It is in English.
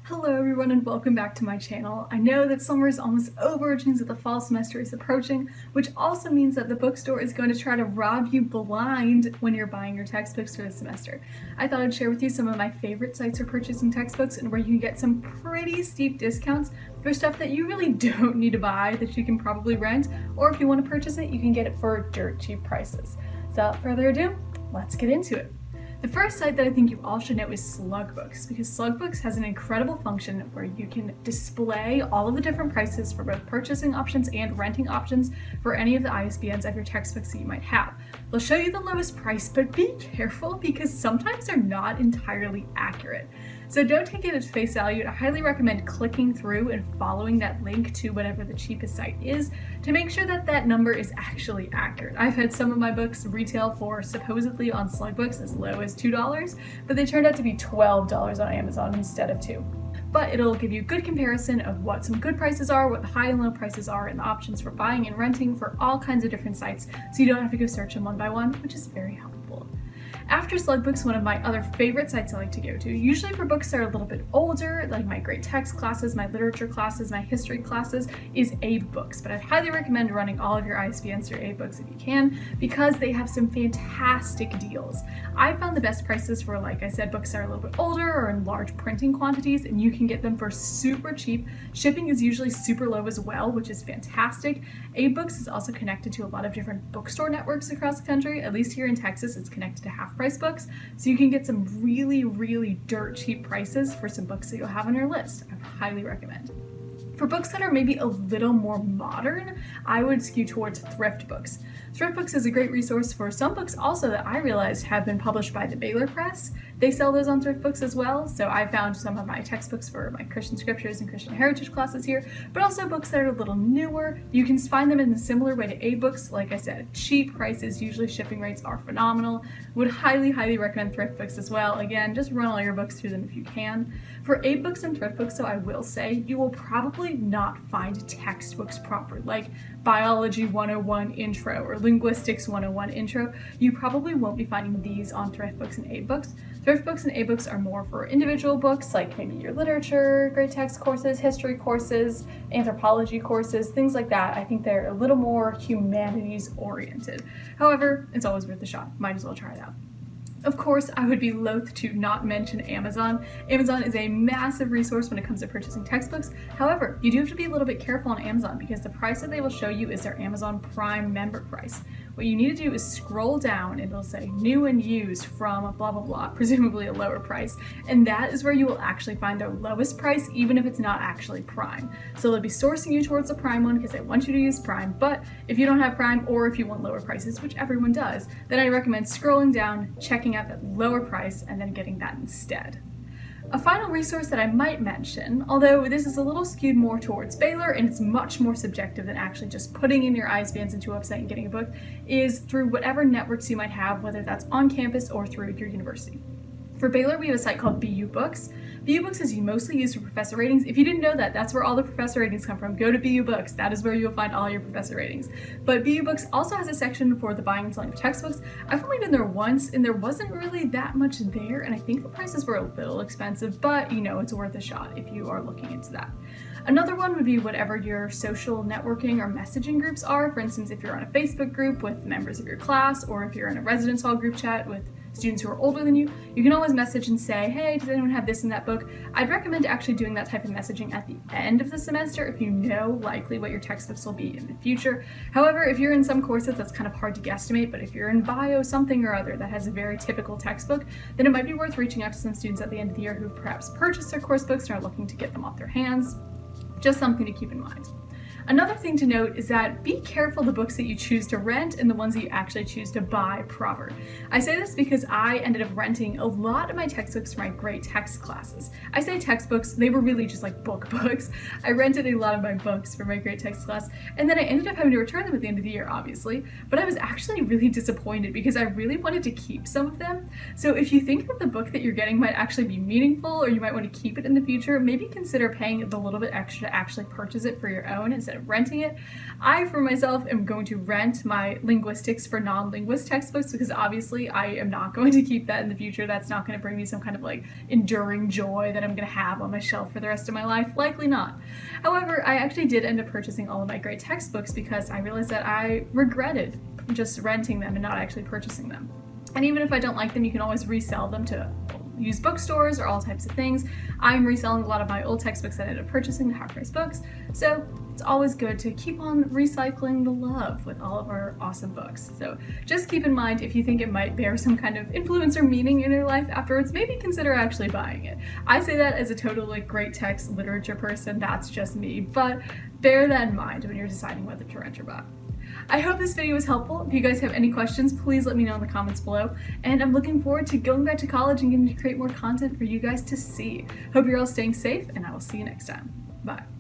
Hello everyone and welcome back to my channel. I know that summer is almost over, which means that the fall semester is approaching, which also means that the bookstore is going to try to rob you blind when you're buying your textbooks for the semester. I thought I'd share with you some of my favorite sites for purchasing textbooks and where you can get some pretty steep discounts for stuff that you really don't need to buy that you can probably rent, or if you want to purchase it, you can get it for dirt cheap prices. So without further ado, let's get into it. The first site that I think you all should know is slugbooks, because slugbooks has an incredible function where you can display all of the different prices for both purchasing options and renting options for any of the ISBNs of your textbooks that you might have. They'll show you the lowest price, but be careful because sometimes they're not entirely accurate. So don't take it at face value. I highly recommend clicking through and following that link to whatever the cheapest site is to make sure that that number is actually accurate. I've had some of my books retail for supposedly on slugbooks as low as $2, but they turned out to be $12 on Amazon instead of $2. But it'll give you a good comparison of what some good prices are, what the high and low prices are, and the options for buying and renting for all kinds of different sites, so you don't have to go search them one by one, which is very helpful. After slugbooks, one of my other favorite sites I like to go to, usually for books that are a little bit older, like my great text classes, my literature classes, my history classes, is eightbooks. But I'd highly recommend running all of your ISBNs through eightbooks if you can, because they have some fantastic deals. I found the best prices for, like I said, books that are a little bit older or in large printing quantities, and you can get them for super cheap. Shipping is usually super low as well, which is fantastic. eightbooks is also connected to a lot of different bookstore networks across the country. At least here in Texas, it's connected to half price books, so you can get some really dirt cheap prices for some books that you'll have on your list. I highly recommend. For books that are maybe a little more modern, I would skew towards thriftbooks. Thriftbooks is a great resource for some books also that I realized have been published by the Baylor Press. They sell those on thriftbooks as well, so I found some of my textbooks for my Christian scriptures and Christian heritage classes here, but also books that are a little newer. You can find them in a similar way to eightbooks. Like I said, cheap prices, usually shipping rates are phenomenal. Would highly recommend thriftbooks as well. Again, just run all your books through them if you can. For eightbooks and thriftbooks, so I will say, you will probably not find textbooks proper, like Biology 101 Intro or Linguistics 101 Intro. You probably won't be finding these on thriftbooks and eightbooks. Thriftbooks and eightbooks are more for individual books, like maybe your literature, great text courses, history courses, anthropology courses, things like that. I think they're a little more humanities oriented. However, it's always worth a shot. Might as well try it out. Of course, I would be loath to not mention Amazon. Amazon is a massive resource when it comes to purchasing textbooks. However, you do have to be a little bit careful on Amazon because the price that they will show you is their Amazon Prime member price. What you need to do is scroll down and it'll say new and used from blah blah blah, presumably a lower price, and that is where you will actually find their lowest price, even if it's not actually Prime. So they'll be sourcing you towards the Prime one because they want you to use Prime, but if you don't have Prime or if you want lower prices, which everyone does, then I recommend scrolling down, checking out that lower price, and then getting that instead. A final resource that I might mention, although this is a little skewed more towards Baylor and it's much more subjective than actually just putting in your ISBNs into a website and getting a book, is through whatever networks you might have, whether that's on campus or through your university. For Baylor, we have a site called BU Books. BU Books is mostly used for professor ratings. If you didn't know that, that's where all the professor ratings come from. Go to BU Books. That is where you'll find all your professor ratings. But BU Books also has a section for the buying and selling of textbooks. I've only been there once, and there wasn't really that much there, and I think the prices were a little expensive, but you know, it's worth a shot if you are looking into that. Another one would be whatever your social networking or messaging groups are. For instance, if you're on a Facebook group with members of your class, or if you're in a residence hall group chat with students who are older than you can always message and say, hey, does anyone have this in that book? I'd recommend actually doing that type of messaging at the end of the semester if you know likely what your textbooks will be in the future. However, if you're in some courses, that's kind of hard to guesstimate, but if you're in bio something or other that has a very typical textbook, then it might be worth reaching out to some students at the end of the year who perhaps purchased their course books and are looking to get them off their hands. Just something to keep in mind. Another thing to note is that be careful the books that you choose to rent and the ones that you actually choose to buy proper. I say this because I ended up renting a lot of my textbooks for my great text classes. I say textbooks, they were really just like books. I rented a lot of my books for my great text class, and then I ended up having to return them at the end of the year, obviously, but I was actually really disappointed because I really wanted to keep some of them. So if you think that the book that you're getting might actually be meaningful or you might want to keep it in the future, maybe consider paying the little bit extra to actually purchase it for your own instead of of renting it. I, for myself, am going to rent my linguistics for non-linguist textbooks because obviously I am not going to keep that in the future. That's not going to bring me some kind of like enduring joy that I'm going to have on my shelf for the rest of my life. Likely not. However, I actually did end up purchasing all of my grade textbooks because I realized that I regretted just renting them and not actually purchasing them. And even if I don't like them, you can always resell them to used bookstores or all types of things. I'm reselling a lot of my old textbooks that I ended up purchasing to half-price books, so it's always good to keep on recycling the love with all of our awesome books. So just keep in mind, if you think it might bear some kind of influence or meaning in your life afterwards, maybe consider actually buying it. I say that as a total like great text literature person, that's just me, but bear that in mind when you're deciding whether to rent or buy. I hope this video was helpful. If you guys have any questions, please let me know in the comments below. And I'm looking forward to going back to college and getting to create more content for you guys to see. Hope you're all staying safe, and I will see you next time. Bye.